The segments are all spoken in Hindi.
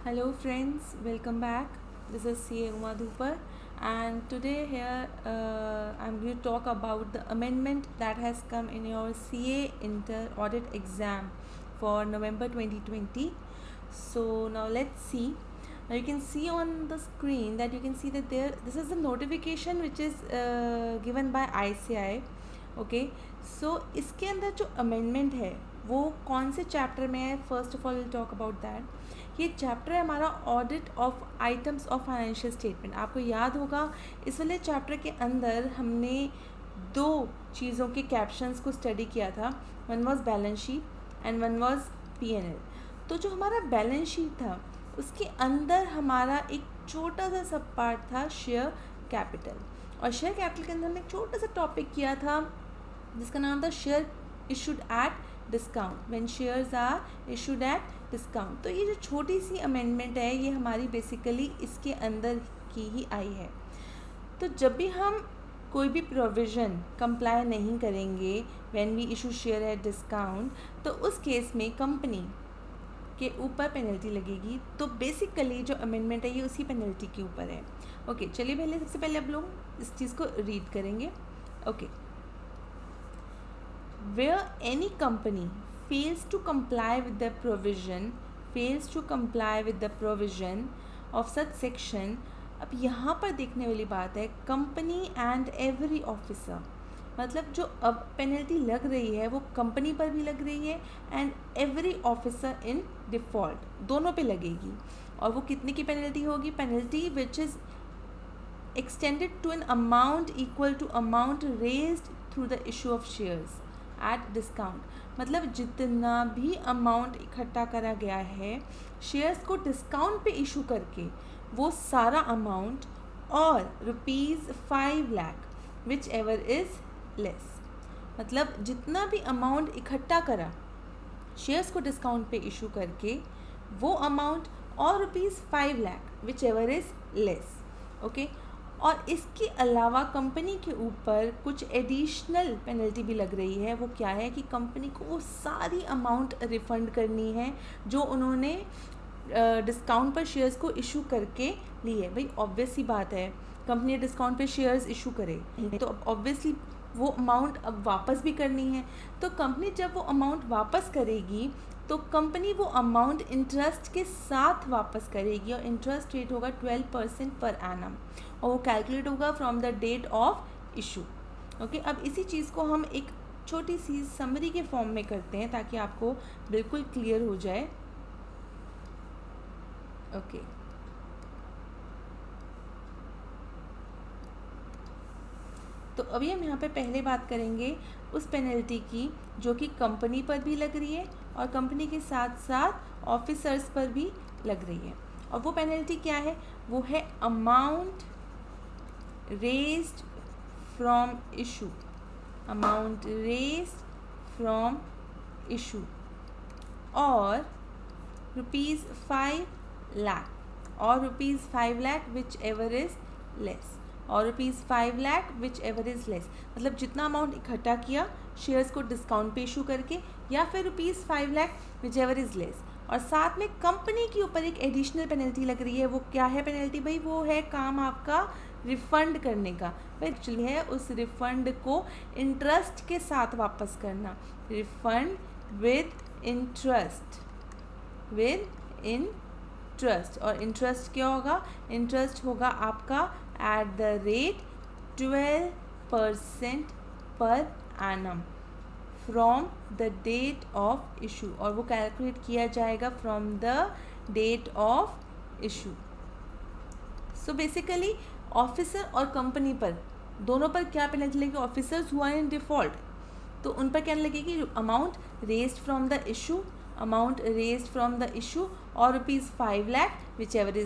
Hello friends, welcome back. This is CA Uma Dhupar, and today here I'm going to talk about the amendment that has come in your CA Inter Audit exam for November 2020. So now let's see. Now you can see on the screen that you can see that this is the notification which is given by ICAI. Okay so इसके अंदर जो अमेंडमेंट है वो कौन से चैप्टर में है. First of all will talk about that. ये चैप्टर है हमारा audit of items of financial statement. आपको याद होगा इस वाले चैप्टर के अंदर हमने दो चीज़ों के कैप्शंस को स्टडी किया था. One was balance sheet and one was P&L. तो जो हमारा बैलेंस शीट था उसके अंदर हमारा एक छोटा सा सब पार्ट था शेयर कैपिटल. और शेयर कैपिटल के अंदर हमने एक छोटा सा टॉपिक किया था जिसका नाम था share issued at discount, when shares are issued at discount. तो ये जो छोटी सी अमेंडमेंट है ये हमारी बेसिकली इसके अंदर की ही आई है. तो जब भी हम कोई भी प्रोविज़न कंप्लाई नहीं करेंगे when we issue share at discount, तो उस केस में कंपनी के ऊपर पेनल्टी लगेगी. तो बेसिकली जो अमेंडमेंट है ये उसी पेनल्टी के ऊपर है. ओके चलिए सबसे पहले अब लोग इस चीज़ को रीड करेंगे. Okay, where any company fails to comply with the provision of such section. अब यहाँ पर देखने वाली बात है कंपनी एंड एवरी ऑफिसर, मतलब जो अब पेनल्टी लग रही है वो कंपनी पर भी लग रही है and every officer in default, दोनों पे लगेगी. और वो कितने की पेनल्टी होगी? Penalty which is extended to an amount equal to amount raised through the issue of shares at discount. मतलब जितना भी अमाउंट इकट्ठा करा गया है शेयर्स को डिस्काउंट पे इशू करके वो सारा अमाउंट और ₹5 lakh which ever is less. मतलब जितना भी अमाउंट इकट्ठा करा शेयर्स को डिस्काउंट पे इशू करके वो अमाउंट और ₹5 lakh which ever is less. Okay, और इसके अलावा कंपनी के ऊपर कुछ एडिशनल पेनल्टी भी लग रही है. वो क्या है कि कंपनी को वो सारी अमाउंट रिफ़ंड करनी है जो उन्होंने डिस्काउंट पर शेयर्स को इशू करके ली है. भाई ऑब्वियस सी बात है, कंपनी डिस्काउंट पे शेयर्स इशू करे तो ऑब्वियसली वो अमाउंट अब वापस भी करनी है. तो कंपनी जब वो अमाउंट वापस करेगी तो कंपनी वो अमाउंट इंटरेस्ट के साथ वापस करेगी और इंटरेस्ट रेट होगा 12% पर एनम और वो कैलकुलेट होगा from the date of issue. Okay, अब इसी चीज़ को हम एक छोटी सी समरी के फॉर्म में करते हैं ताकि आपको बिल्कुल क्लियर हो जाए. ओके, तो अभी हम यहाँ पे पहले बात करेंगे उस पेनल्टी की जो कि कंपनी पर भी लग रही है और कंपनी के साथ साथ ऑफिसर्स पर भी लग रही है. और वो पेनल्टी क्या है? वो है amount raised from issue, amount raised from issue और ₹5 लाख और ₹5 lakh which ever is less और ₹5 lakh which ever is less. मतलब जितना अमाउंट इकट्ठा किया शेयर्स को डिस्काउंट पे इशू करके या फिर ₹5 lakh which ever is less. और साथ में कंपनी के ऊपर एक एडिशनल पेनल्टी लग रही है. वो क्या है पेनल्टी? भाई वो है काम आपका रिफ़ंड करने का. भाई एक्चुअली है उस रिफ़ंड को इंटरेस्ट के साथ वापस करना. रिफ़ंड विद इंटरेस्ट, और इंटरेस्ट क्या होगा? इंटरेस्ट होगा आपका at the rate 12% per annum from the date of issue और वो कैलकुलेट किया जाएगा from the date of issue. So basically officer और कंपनी पर दोनों पर क्या पेनल्टी लगेगी? ऑफिसर्स हुआ इन डिफ़ॉल्ट तो उन पर क्या लगेगी? Amount raised from the issue, amount raised from the issue और ₹5 lakh which ever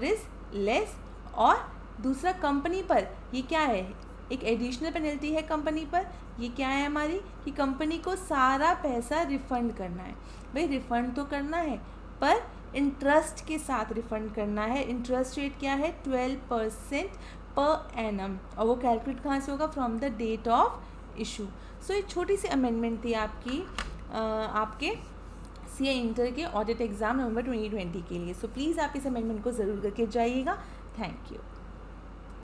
is less. और दूसरा कंपनी पर ये क्या है? एक एडिशनल पेनल्टी है कंपनी पर. ये क्या है हमारी कि कंपनी को सारा पैसा रिफ़ंड करना है. भाई रिफ़ंड तो करना है पर इंटरेस्ट के साथ रिफ़ंड करना है. इंटरेस्ट रेट क्या है? 12% पर एनम और वो कैलकुलेट कहाँ से होगा? From the date of issue. So एक छोटी सी अमेंडमेंट थी आपकी आपके सीए इंटर के ऑडिट एग्ज़ाम नवंबर 2020 के लिए। सो प्लीज़ आप इस अमेंडमेंट को ज़रूर करके जाइएगा। Thank you.